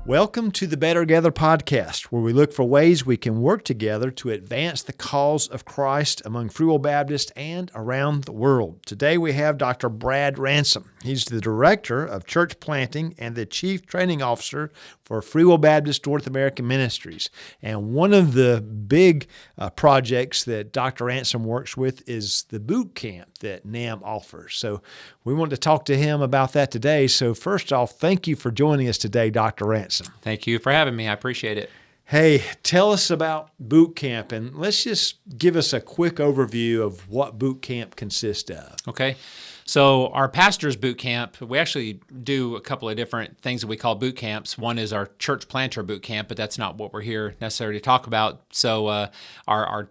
Welcome to the Better Together podcast, where we look for ways we can work together to advance the cause of Christ among Free Will Baptists and around the world. Today we have Dr. Brad Ransom. He's the Director of Church Planting and the Chief Training Officer for Free Will Baptist North American Ministries. And one of the big projects that Dr. Ransom works with is the boot camp that NAM offers. So we want to talk to him about that today. So first off, thank you for joining us today, Dr. Ransom. Thank you for having me. I appreciate it. Hey, tell us about boot camp, and let's just give us a quick overview of what boot camp consists of. Okay. So our pastor's boot camp, we actually do a couple of different things that we call boot camps. One is our church planter boot camp, but that's not what we're here necessarily to talk about. So our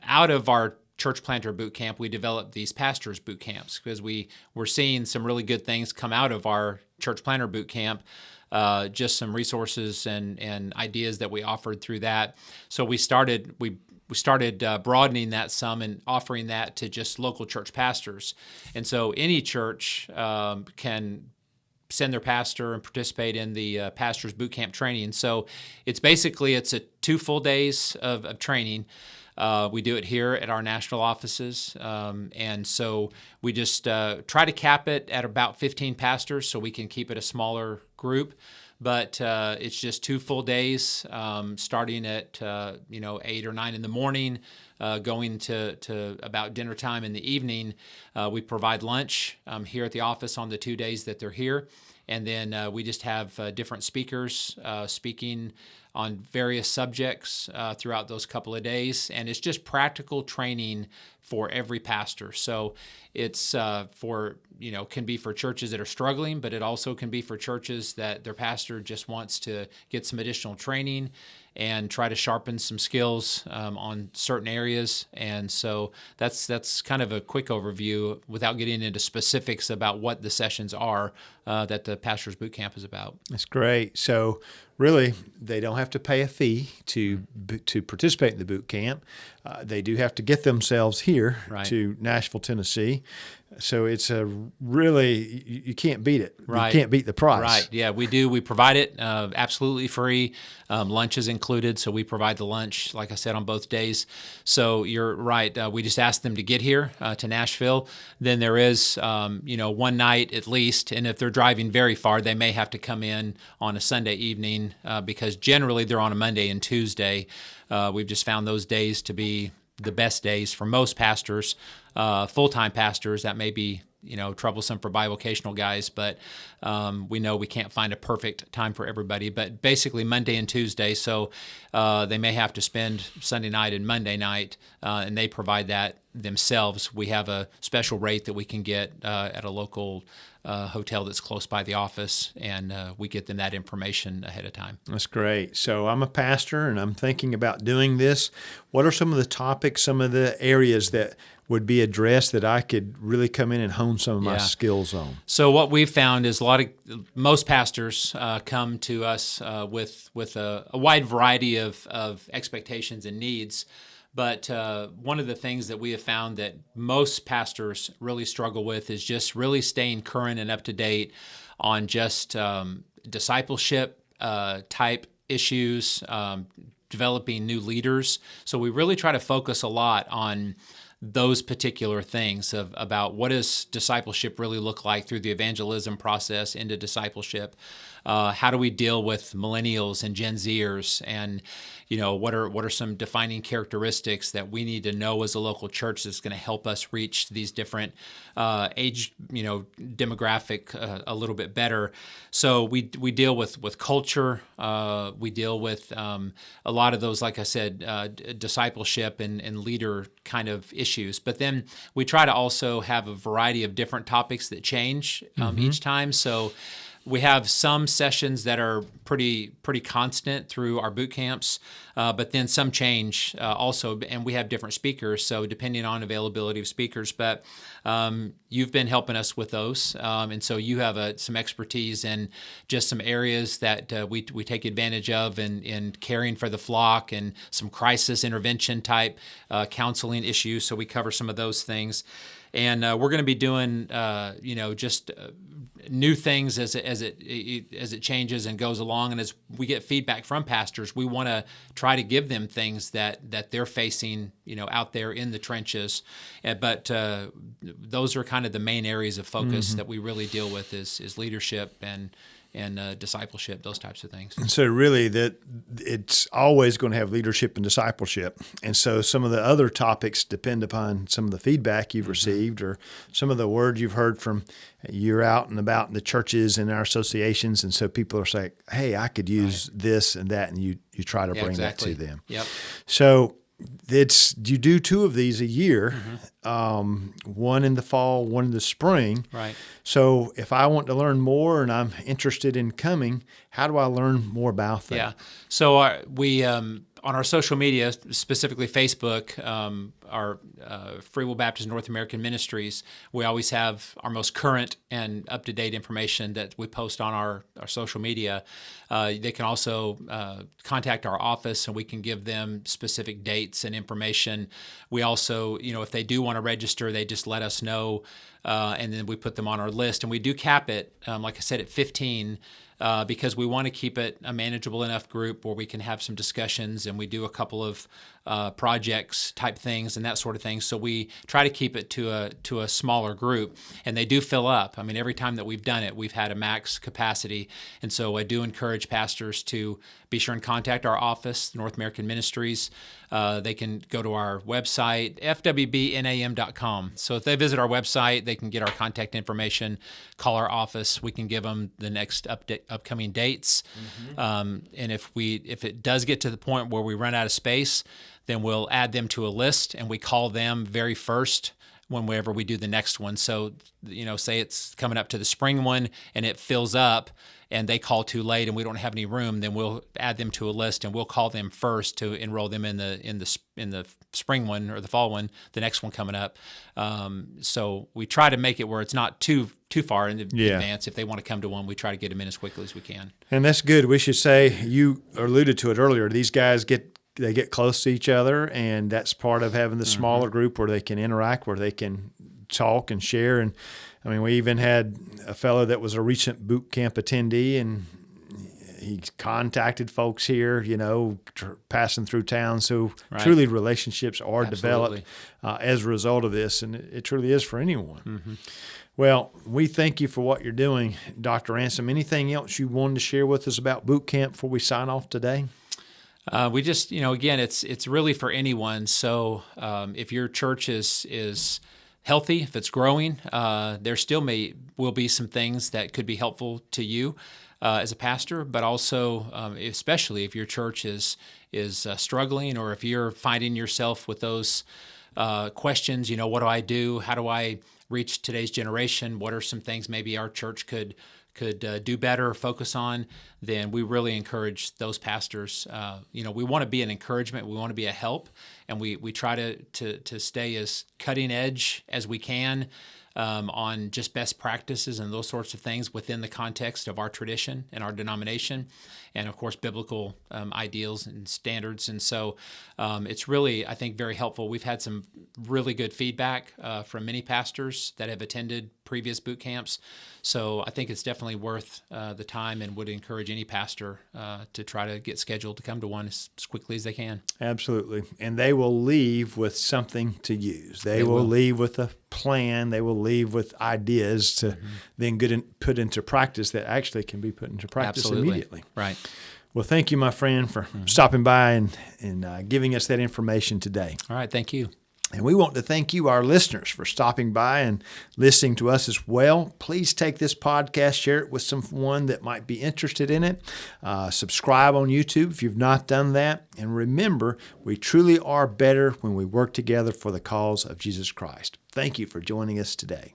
out of our church planter boot camp, we developed these pastors boot camps because we're seeing some really good things come out of our church planter boot camp. Just some resources and ideas that we offered through that. So we started broadening that some and offering that to just local church pastors. And so any church can send their pastor and participate in the pastor's boot camp training. So it's a 2 full days of training. We do it here at our national offices, and so we just try to cap it at about 15 pastors so we can keep it a smaller group. But it's just 2 full days, starting at 8 or 9 in the morning, going to about dinner time in the evening. We provide lunch here at the office on the 2 days that they're here, and then we just have different speakers speaking on various subjects throughout those couple of days, and it's just practical training for every pastor. So it's can be for churches that are struggling, but it also can be for churches that their pastor just wants to get some additional training and try to sharpen some skills on certain areas. And so that's kind of a quick overview without getting into specifics about what the sessions are that the pastor's boot camp is about. That's great. So really, they don't have to pay a fee to participate in the boot camp. They do have to get themselves here to Nashville, Tennessee. So it's you can't beat it. Right. You can't beat the price. Right. Yeah, we do. We provide it absolutely free. Lunch is included, so we provide the lunch, like I said, on both days. So you're right. We just ask them to get here to Nashville. Then there is, one night at least, and if they're driving very far, they may have to come in on a Sunday evening because generally they're on a Monday and Tuesday. We've just found those days to be the best days for most pastors, full-time pastors. That may be, troublesome for bivocational guys, but we know we can't find a perfect time for everybody. But basically Monday and Tuesday, so they may have to spend Sunday night and Monday night, and they provide that themselves. We have a special rate that we can get at a local hotel that's close by the office, and we get them that information ahead of time. That's great. So I'm a pastor, and I'm thinking about doing this. What are some of the topics, some of the areas that would be addressed that I could really come in and hone some of my skills on? So what we've found is most pastors come to us with a wide variety of expectations and needs. But one of the things that we have found that most pastors really struggle with is just really staying current and up to date on just discipleship type issues, developing new leaders. So we really try to focus a lot on those particular things about what does discipleship really look like through the evangelism process into discipleship. How do we deal with millennials and Gen Zers, and what are some defining characteristics that we need to know as a local church that's going to help us reach these different age demographic a little bit better. So we deal with culture. We deal with a lot of those, like I said, discipleship and leader kind of issues. But then we try to also have a variety of different topics that change each time. So we have some sessions that are pretty constant through our boot camps, but then some change also, and we have different speakers, so depending on availability of speakers. But you've been helping us with those, and so you have some expertise in just some areas that we take advantage of in caring for the flock and some crisis intervention type counseling issues, so we cover some of those things. and we're going to be doing just new things as it changes and goes along, and as we get feedback from pastors, we want to try to give them things that they're facing, out there in the trenches. But those are kind of the main areas of focus that we really deal with is leadership and discipleship, those types of things. And so really that it's always going to have leadership and discipleship. And so some of the other topics depend upon some of the feedback you've received or some of the words you've heard from you're out and about in the churches and our associations. And so people are saying, hey, I could use this and that. And you try to bring that to them. Yep. So you do 2 of these a year, one in the fall, one in the spring. Right. So if I want to learn more and I'm interested in coming, how do I learn more about that? Yeah. So we on our social media, specifically Facebook, our Free Will Baptist North American Ministries, we always have our most current and up-to-date information that we post on our social media. They can also contact our office, and we can give them specific dates and information. We also, if they do want to register, they just let us know, and then we put them on our list. And we do cap it, like I said, at 15. Because we want to keep it a manageable enough group where we can have some discussions, and we do a couple of projects type things and that sort of thing. So we try to keep it to a smaller group, and they do fill up. I mean, every time that we've done it, we've had a max capacity, and so I do encourage pastors to be sure and contact our office, North American Ministries. They can go to our website, fwbnam.com. So if they visit our website, they can get our contact information, call our office. We can give them the next upcoming dates. And if it does get to the point where we run out of space, then we'll add them to a list, and we call them very first whenever we do the next one. So, say it's coming up to the spring one and it fills up and they call too late and we don't have any room, then we'll add them to a list and we'll call them first to enroll them in the spring one or the fall one, the next one coming up. So we try to make it where it's not too far in advance. If they want to come to one, we try to get them in as quickly as we can. And that's good. We should say, you alluded to it earlier, these guys get close to each other, and that's part of having the smaller group where they can interact, where they can talk and share. And I mean, we even had a fellow that was a recent boot camp attendee, and he contacted folks here, passing through town. So truly relationships are developed as a result of this, and it truly is for anyone. Well, we thank you for what you're doing, Dr. Ransom. Anything else you wanted to share with us about boot camp before we sign off today? We just, again, it's really for anyone. So if your church is healthy, if it's growing, there still will be some things that could be helpful to you as a pastor, but also especially if your church is struggling, or if you're finding yourself with those questions, what do I do? How do I reach today's generation? What are some things maybe our church could do better or focus on? Then we really encourage those pastors. We want to be an encouragement. We want to be a help, and we try to stay as cutting edge as we can on just best practices and those sorts of things within the context of our tradition and our denomination, and of course biblical ideals and standards. And so it's really, I think, very helpful. We've had some really good feedback from many pastors that have attended previous boot camps. So I think it's definitely worth the time, and would encourage any pastor to try to get scheduled to come to one as quickly as they can. Absolutely. And they will leave with something to use. They will leave with a plan. They will leave with ideas to then put into practice that actually can be put into practice immediately. Right. Well, thank you, my friend, for stopping by and giving us that information today. All right. Thank you. And we want to thank you, our listeners, for stopping by and listening to us as well. Please take this podcast, share it with someone that might be interested in it. Subscribe on YouTube if you've not done that. And remember, we truly are better when we work together for the cause of Jesus Christ. Thank you for joining us today.